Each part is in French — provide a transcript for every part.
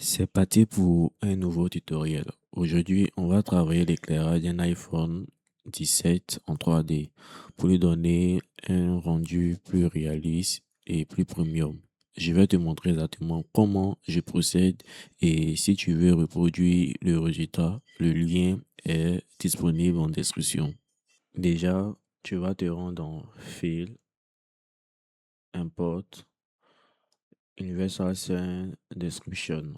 C'est parti pour un nouveau tutoriel. Aujourd'hui, on va travailler l'éclairage d'un iPhone 17 en 3D pour lui donner un rendu plus réaliste et plus premium. Je vais te montrer exactement comment je procède et si tu veux reproduire le résultat, le lien est disponible en description. Déjà, tu vas te rendre dans File, Import, Universal Scene Description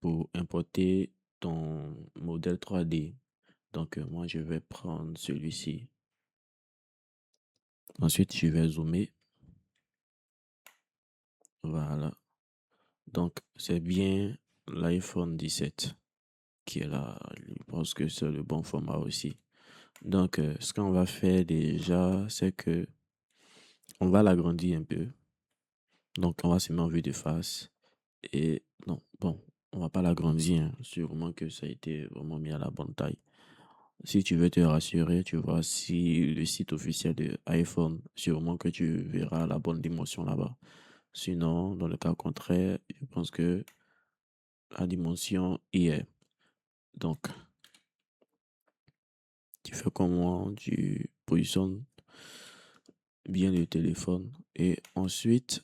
pour importer ton modèle 3D. Donc, moi, je vais prendre celui-ci. Ensuite, je vais zoomer. Voilà. Donc, c'est bien l'iPhone 17 qui est là. Je pense que c'est le bon format aussi. Donc, ce qu'on va faire déjà, c'est que on va l'agrandir un peu. Donc, on va se mettre en vue de face. Et non, bon, on va pas l'agrandir, hein. Sûrement que ça a été vraiment mis à la bonne taille. Si tu veux te rassurer, tu vois, si le site officiel de iPhone, sûrement que tu verras la bonne dimension là-bas. Sinon, dans le cas contraire, je pense que la dimension y est. Donc, tu fais comment tu positionnes bien le téléphone. Et ensuite,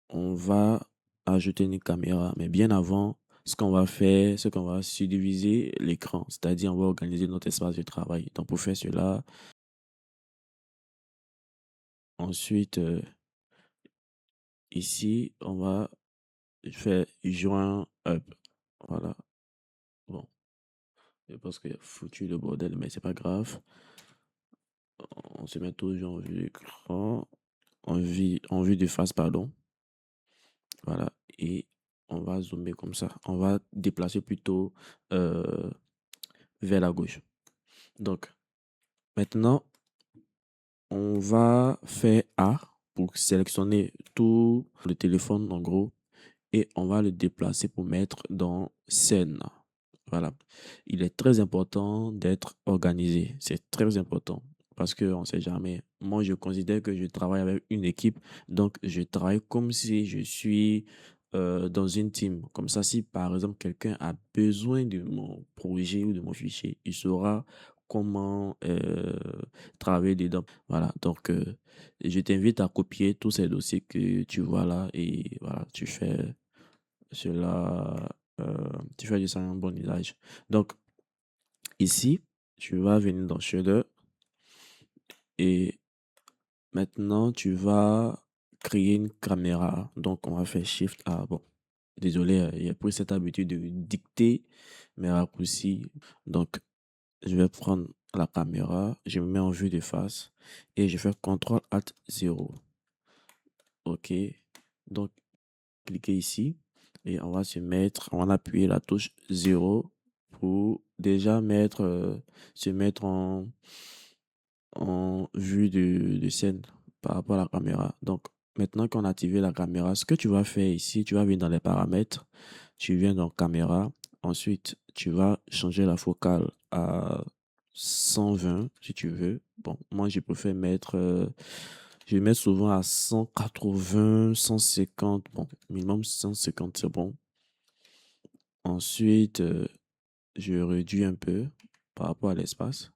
on va ajouter une caméra. Mais bien avant, ce qu'on va faire, c'est qu'on va subdiviser l'écran. C'est-à-dire, on va organiser notre espace de travail. Donc, pour faire cela, ensuite, ici, on va faire joint up. Voilà. Bon, je pense qu'il a foutu le bordel, mais c'est pas grave. On se met toujours en vue d'écran, en vue de face, pardon. Voilà. Et on va zoomer comme ça. On va déplacer plutôt euh, vers la gauche. Donc, maintenant, on va faire A pour sélectionner tout le téléphone, en gros, et on va le déplacer pour mettre dans scène. Voilà. Il est très important d'être organisé. C'est très important parce qu'on ne sait jamais. Moi, je considère que je travaille avec une équipe, donc je travaille comme si je suis dans une team. Comme ça, si par exemple quelqu'un a besoin de mon projet ou de mon fichier, il saura comment travailler dedans. Voilà. Donc, je t'invite à copier tous ces dossiers que tu vois là et voilà, tu fais cela, tu fais de ça un bon usage. Donc, ici, tu vas venir dans Shader et maintenant, tu vas créer une caméra. Donc, on va faire Shift A. Bon, désolé, il a pris cette habitude de dicter mes raccourcis. Donc, je vais prendre la caméra, je me mets en vue de face et je fais CTRL ALT 0. OK. Donc, cliquez ici et on va se mettre, on va appuyer la touche 0 pour déjà se mettre en vue de scène par rapport à la caméra. Donc, maintenant qu'on a activé la caméra, ce que tu vas faire ici, tu vas venir dans les paramètres, tu viens dans caméra, ensuite tu vas changer la focale à 120 si tu veux. Bon, moi je préfère je mets souvent à 180, 150, bon, minimum 150 c'est bon. Ensuite, je réduis un peu par rapport à l'espace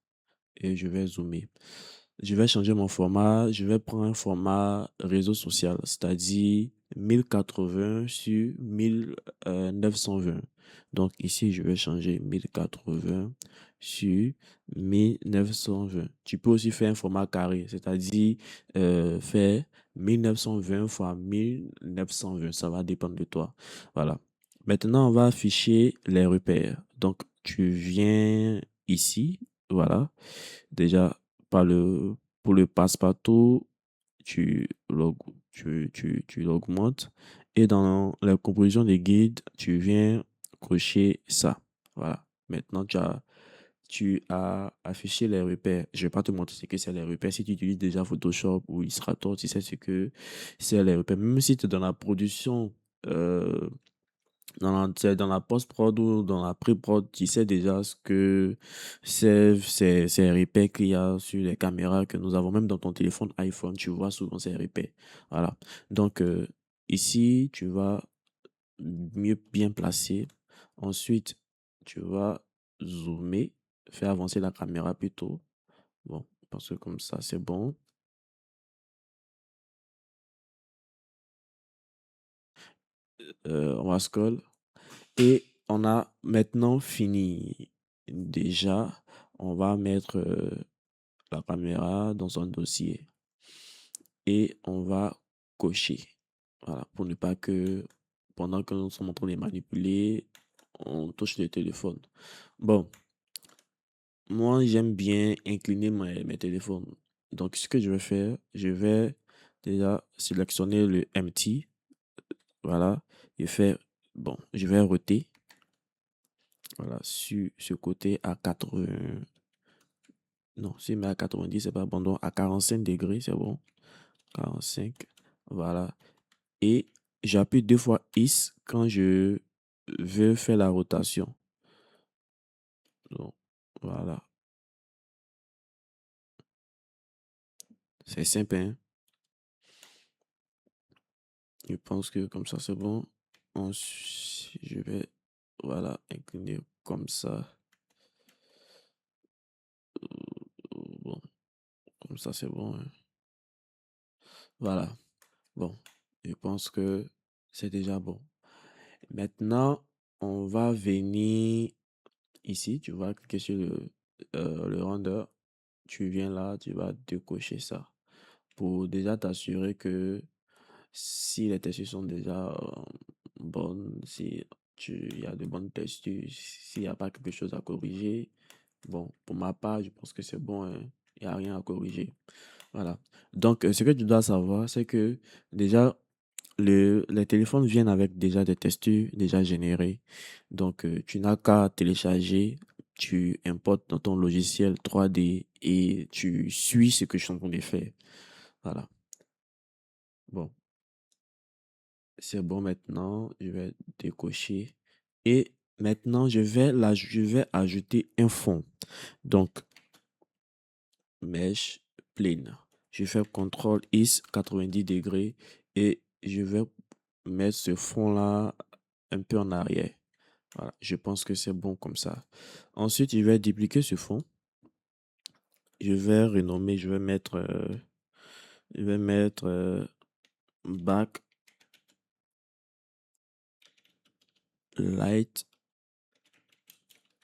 et je vais zoomer. Je vais changer mon format. Je vais prendre un format réseau social, c'est-à-dire 1080 sur 1920. Donc ici, je vais changer 1080 sur 1920. Tu peux aussi faire un format carré, c'est-à-dire faire 1920 fois 1920. Ça va dépendre de toi. Voilà. Maintenant, on va afficher les repères. Donc, tu viens ici, voilà. Déjà, pour le passe-partout, tu l'augmentes. Et dans la composition des guides, tu viens cocher ça. Voilà. Maintenant, tu as affiché les repères. Je ne vais pas te montrer ce que c'est les repères. Si tu utilises déjà Photoshop ou Illustrator, tu sais ce que c'est les repères. Même si tu es dans la production, euh, dans la post-prod ou dans la pré-prod, tu sais déjà ce que ces repères qu'il y a sur les caméras que nous avons, même dans ton téléphone iPhone, tu vois souvent ces repères. Voilà. Donc, ici, tu vas mieux bien placé. Ensuite, tu vas zoomer, faire avancer la caméra plutôt. Bon, parce que comme ça, c'est bon. On va scroll. Et on a maintenant fini. Déjà, on va mettre la caméra dans un dossier et on va cocher. Voilà, pour ne pas que pendant que nous sommes en train de manipuler, on touche le téléphone. Bon, moi j'aime bien incliner mes téléphones. Donc ce que je vais faire, je vais déjà sélectionner le MT. Voilà, je fais, bon, je vais roter. Voilà, sur ce côté à 80. Non, si je mets à 90, c'est pas bon. Donc à 45 degrés, c'est bon. 45. Voilà. Et j'appuie deux fois IS quand je veux faire la rotation. Donc, voilà. C'est simple, hein. Je pense que comme ça, c'est bon. Ensuite, je vais, voilà, incliner comme ça. Bon, comme ça, c'est bon, hein. Voilà. Bon, je pense que c'est déjà bon. Maintenant, on va venir ici. Tu vas cliquer sur le render. Tu viens là, tu vas décocher ça pour déjà t'assurer que si les textures sont déjà bonnes, si il y a de bonnes textures, s'il n'y a pas quelque chose à corriger. Bon, pour ma part, je pense que c'est bon, hein. Il n'y a rien à corriger. Voilà. Donc, ce que tu dois savoir, c'est que déjà, les téléphones viennent avec déjà des textures déjà générées. Donc, tu n'as qu'à télécharger, tu importes dans ton logiciel 3D et tu suis ce que je suis en train de faire. Voilà. Bon, c'est bon maintenant. Je vais décocher. Et maintenant, je vais ajouter un fond. Donc, Mesh Plane. Je fais CTRL IS 90 degrés et je vais mettre ce fond-là un peu en arrière. Voilà, je pense que c'est bon comme ça. Ensuite, je vais dupliquer ce fond. Je vais renommer, je vais mettre back light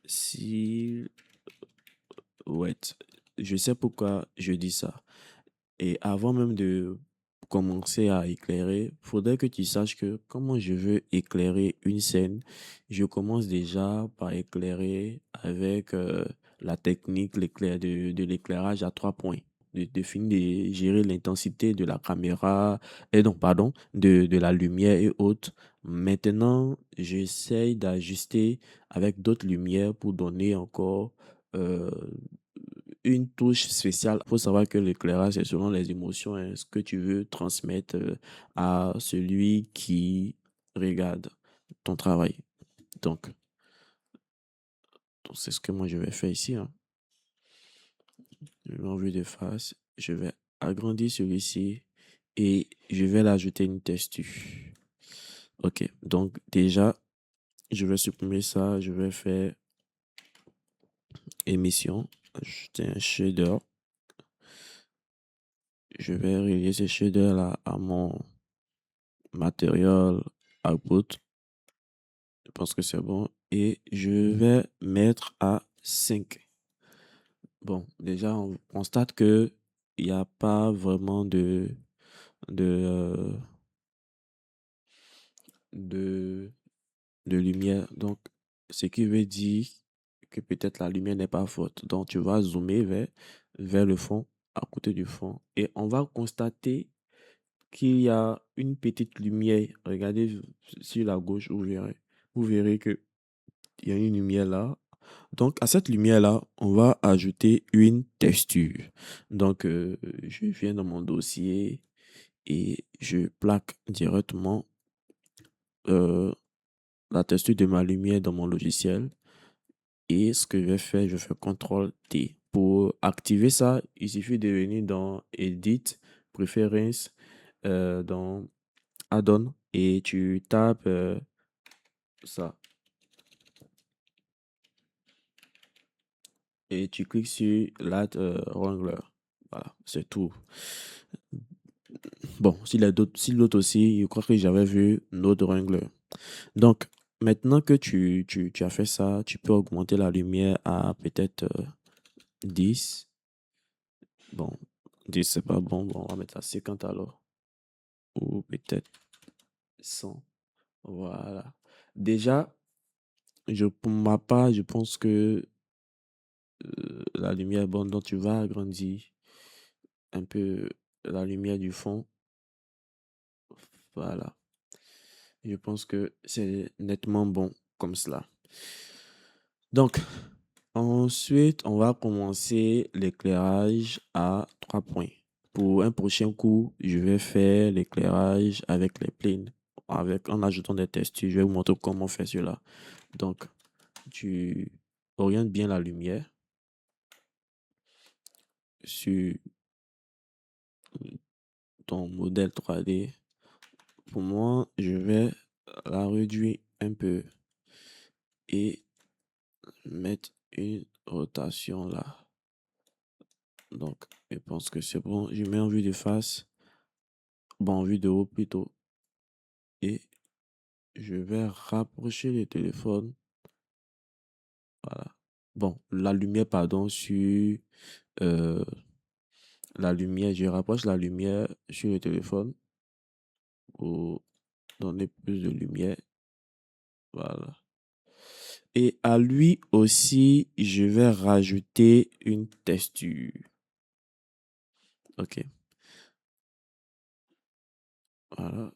silhouette. Je sais pourquoi je dis ça. Et avant même de commencer à éclairer, faudrait que tu saches que comment je veux éclairer une scène, je commence déjà par éclairer avec la technique de l'éclairage à 3 points. De finir de gérer l'intensité de la caméra, et non, pardon, de la lumière et autres. Maintenant, j'essaye d'ajuster avec d'autres lumières pour donner encore euh, une touche spéciale. Il faut savoir que l'éclairage, c'est selon les émotions, hein, ce que tu veux transmettre à celui qui regarde ton travail. Donc, c'est ce que moi je vais faire ici, hein. Je vais en vue de face. Je vais agrandir celui-ci et je vais l'ajouter une texture. Ok, donc déjà, je vais supprimer ça. Je vais faire émission, ajouter un shader. Je vais relier ce shader là à mon matériel output. Je pense que c'est bon. Et je vais mettre à 5. Bon, déjà, on constate que il n'y a pas vraiment de, euh, de, de lumière. Donc, ce qui veut dire que peut-être la lumière n'est pas forte. Donc, tu vas zoomer vers le fond, à côté du fond. Et on va constater qu'il y a une petite lumière. Regardez sur la gauche, vous verrez que il y a une lumière là. Donc, à cette lumière-là, on va ajouter une texture. Donc, je viens dans mon dossier et je plaque directement euh, la texture de ma lumière dans mon logiciel. Et ce que je vais faire, je fais CTRL T. Pour activer ça, il suffit de venir dans Edit, Préférences, dans Add-on et tu tapes ça. Et tu cliques sur l'Add Wrangler. Voilà, c'est tout. Bon, si l'autre aussi, je crois que j'avais vu Node Wrangler. Donc, maintenant que tu as fait ça, tu peux augmenter la lumière à peut-être 10. Bon, 10 c'est pas bon. Bon, on va mettre à 50 alors. Ou peut-être 100. Voilà. Déjà, pour ma part, je pense que la lumière est bonne. Donc, tu vas agrandir un peu la lumière du fond. Voilà. Je pense que c'est nettement bon comme cela. Donc, ensuite, on va commencer l'éclairage à 3 points. Pour un prochain coup, je vais faire l'éclairage avec les planes, en ajoutant des textures. Je vais vous montrer comment faire cela. Donc, tu orientes bien la lumière sur ton modèle 3D. Pour moi, je vais la réduire un peu et mettre une rotation là. Donc, je pense que c'est bon. Je mets en vue de face, bon, en vue de haut plutôt. Et je vais rapprocher le téléphone. Voilà. Bon, la lumière, pardon, sur euh, la lumière. Je rapproche la lumière sur le téléphone pour donner plus de lumière. Voilà. Et à lui aussi, je vais rajouter une texture. Ok. Voilà.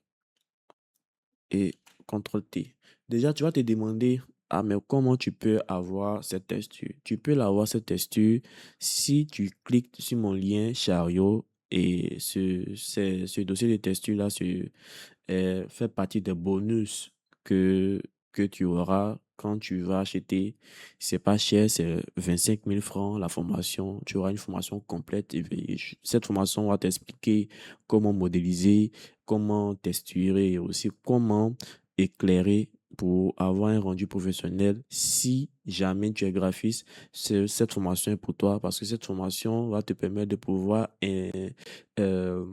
Et CTRL T. Déjà, tu vas te demander, ah, mais comment tu peux avoir cette texture? Tu peux l'avoir, cette texture, si tu cliques sur mon lien chariot et ce dossier de texture-là fait partie des bonus que tu auras quand tu vas acheter. C'est pas cher, c'est 25 000 francs la formation. Tu auras une formation complète. Cette formation va t'expliquer comment modéliser, comment texturer et aussi comment éclairer pour avoir un rendu professionnel. Si jamais tu es graphiste, cette formation est pour toi parce que cette formation va te permettre euh,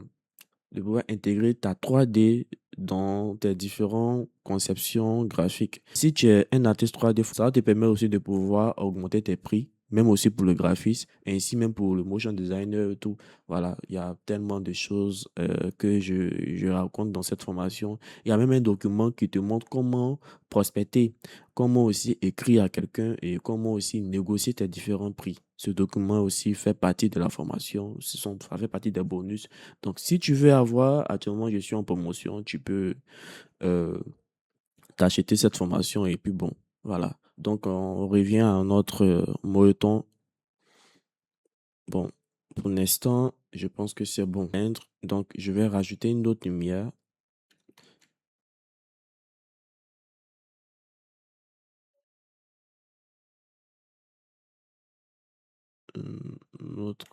de pouvoir intégrer ta 3D dans tes différentes conceptions graphiques. Si tu es un artiste 3D, ça va te permettre aussi de pouvoir augmenter tes prix, même aussi pour le graphisme, ainsi même pour le motion designer et tout. Voilà, il y a tellement de choses que je raconte dans cette formation. Il y a même un document qui te montre comment prospecter, comment aussi écrire à quelqu'un et comment aussi négocier tes différents prix. Ce document aussi fait partie de la formation, ça fait partie des bonus. Donc, si tu veux avoir, actuellement, je suis en promotion, tu peux euh, t'acheter cette formation et puis bon, voilà. Donc, on revient à notre moleton. Bon, pour l'instant, je pense que c'est bon. Donc, je vais rajouter une autre lumière, une autre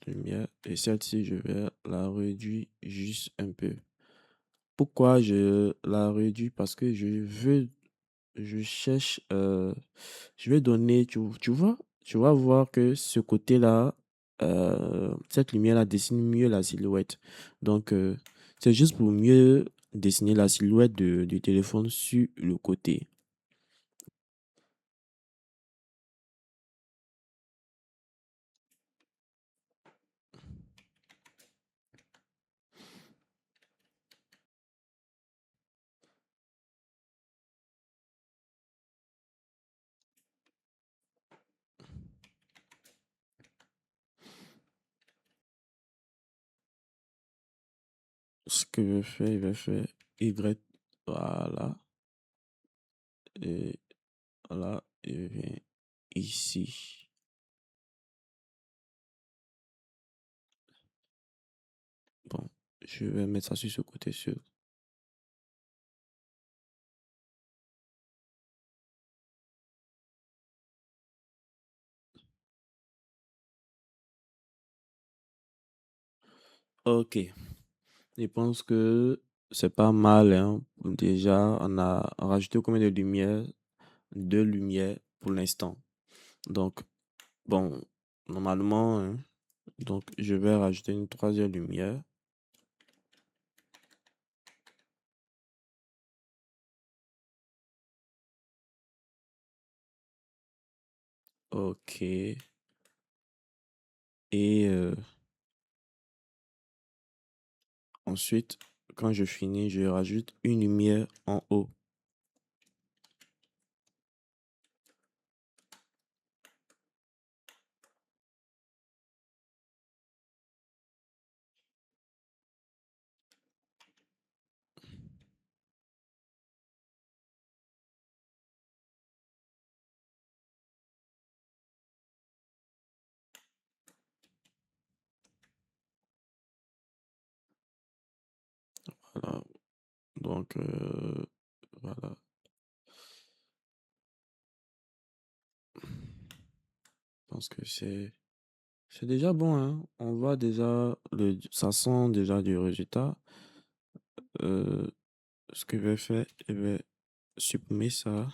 lumière, et celle-ci, je vais la réduire juste un peu. Pourquoi je la réduis? Parce que je cherche, je vais donner, tu vas voir que ce côté-là, cette lumière-là dessine mieux la silhouette. Donc, c'est juste pour mieux dessiner la silhouette du téléphone sur le côté. Ce que je vais faire Y, voilà, et voilà, et je viens ici. Bon, je vais mettre ça sur ce côté sur. Ok, je pense que c'est pas mal, hein. Déjà, on a rajouté combien de lumières? Deux lumières pour l'instant. Donc, bon, normalement, hein, donc je vais rajouter une troisième lumière. Ok. Et ensuite, quand je finis, je rajoute une lumière en haut. Voilà. Donc, voilà. Je pense que c'est déjà bon, hein. On voit déjà ça sent déjà du résultat. Euh, Ce que je vais faire, je vais supprimer ça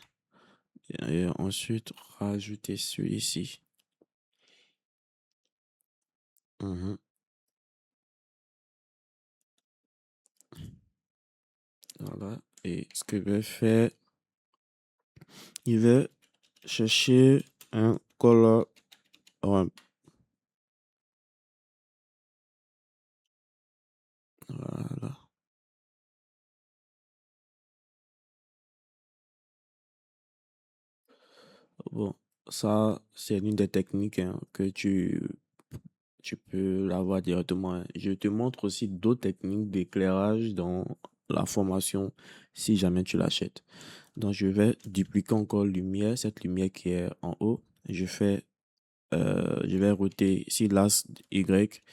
et ensuite rajouter celui-ci. Mhm. Voilà. Et ce que je vais faire, je vais chercher un color ramp. Voilà. Bon, ça, c'est l'une des techniques, hein, que tu peux l'avoir directement, hein. Je te montre aussi d'autres techniques d'éclairage dans la formation si jamais tu l'achètes. Donc, je vais dupliquer encore lumière, cette lumière qui est en haut. Je vais router ici l'axe Y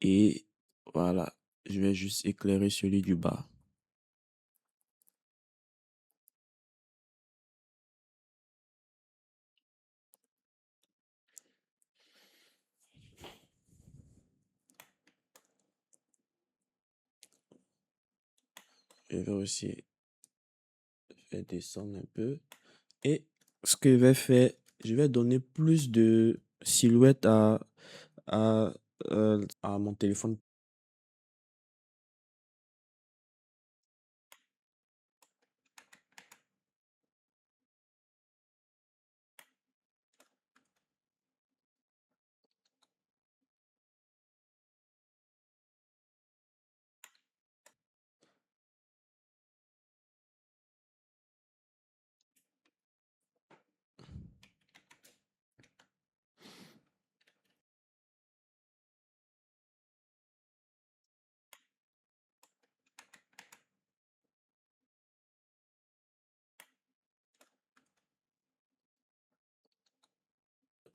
et voilà, je vais juste éclairer celui du bas. Je vais aussi faire descendre un peu. Et ce que je vais faire, je vais donner plus de silhouette à, à mon téléphone.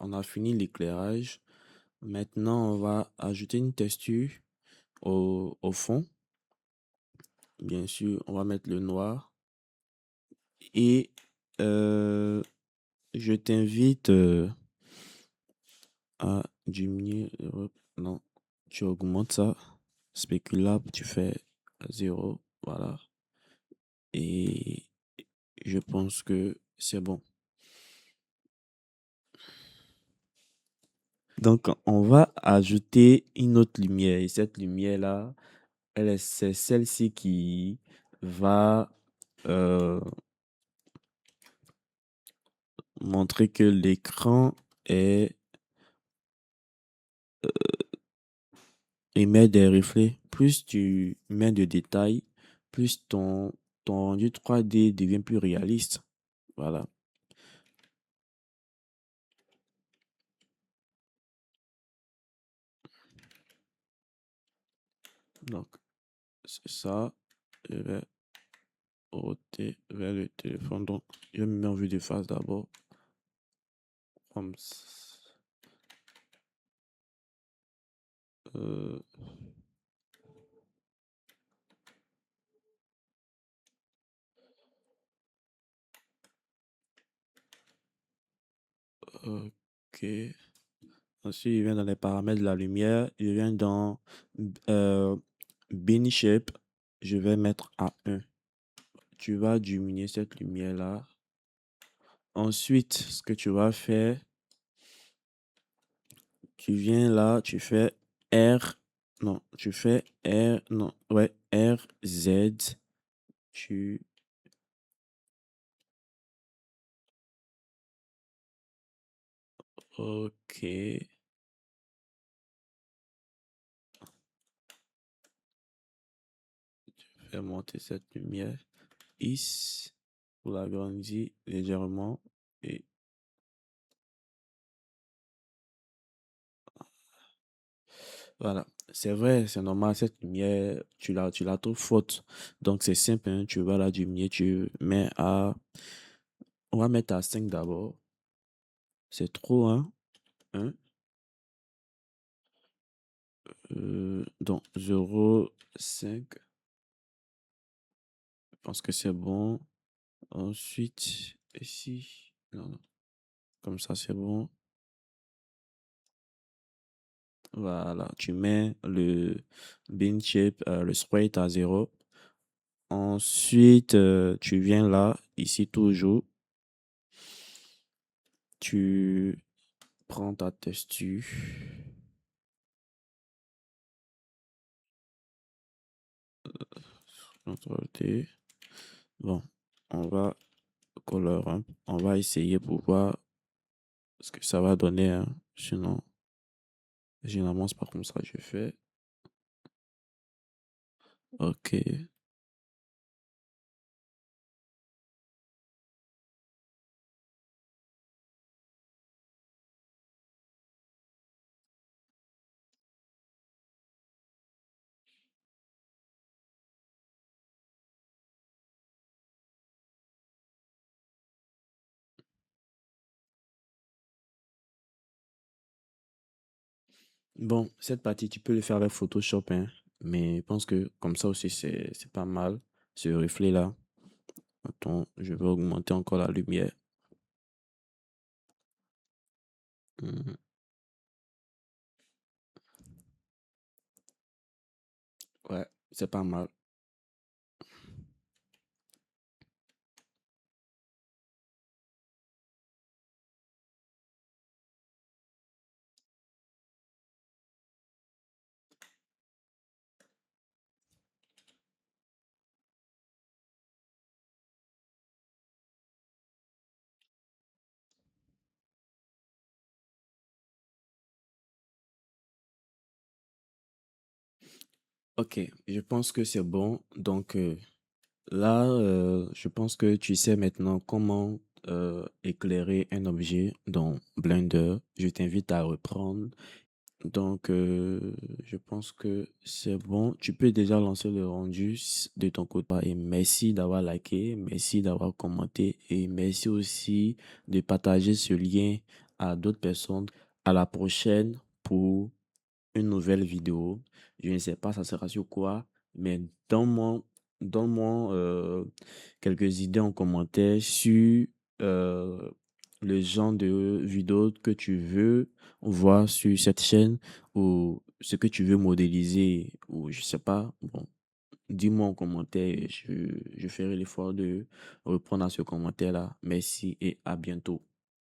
On a fini l'éclairage. Maintenant, on va ajouter une texture au fond. Bien sûr, on va mettre le noir. Et euh, je t'invite à diminuer. Non, tu augmentes ça. Spéculable, tu fais 0. Voilà. Et je pense que c'est bon. Donc, on va ajouter une autre lumière. Et cette lumière-là, c'est celle-ci qui va euh, montrer que l'écran est, émet des reflets. Plus tu mets de détails, plus ton rendu 3D devient plus réaliste. Voilà. Donc, c'est ça. Je vais roter vers le téléphone. Donc, je me mets en vue de face d'abord. Comme ça. Euh, ok. Ensuite, il vient dans les paramètres de la lumière. Il vient dans euh, Bin Shape. je vais mettre à 1. Tu vas diminuer cette lumière-là. Ensuite, ce que tu vas faire, tu viens là, tu fais R, non, tu fais R, non, ouais, R, Z, tu, ok, fais monter cette lumière ici pour l'agrandir légèrement et voilà. C'est vrai, c'est normal, cette lumière, tu la trouves faute. Donc c'est simple, hein, tu vas la diminuer, tu mets à, on va mettre à 5 d'abord. C'est trop, hein? Hein? Donc 0,5. Je pense que c'est bon. Ensuite, ici, non, non, comme ça c'est bon. Voilà, tu mets le bin shape, le sprite à 0. Ensuite, tu viens là, ici toujours, tu prends ta texture. CTRL T. Bon, on va color, hein. On va essayer pour voir ce que ça va donner, hein. Sinon, généralement, c'est pas comme ça que je fais. Ok. Bon, cette partie, tu peux le faire avec Photoshop, hein, mais je pense que comme ça aussi, c'est pas mal. Ce reflet-là. Attends, je vais augmenter encore la lumière. Mhm. Ouais, c'est pas mal. Ok, je pense que c'est bon. Donc là, je pense que tu sais maintenant comment éclairer un objet dans Blender. Je t'invite à reprendre. Donc, je pense que c'est bon. Tu peux déjà lancer le rendu de ton côté. Et merci d'avoir liké, merci d'avoir commenté et merci aussi de partager ce lien à d'autres personnes. À la prochaine pour une nouvelle vidéo. Je ne sais pas ça sera sur quoi, mais donne-moi quelques idées en commentaire sur euh, le genre de vidéo que tu veux voir sur cette chaîne ou ce que tu veux modéliser ou je sais pas. Bon, dis-moi en commentaire et je ferai l'effort de répondre à ce commentaire-là. Merci et à bientôt.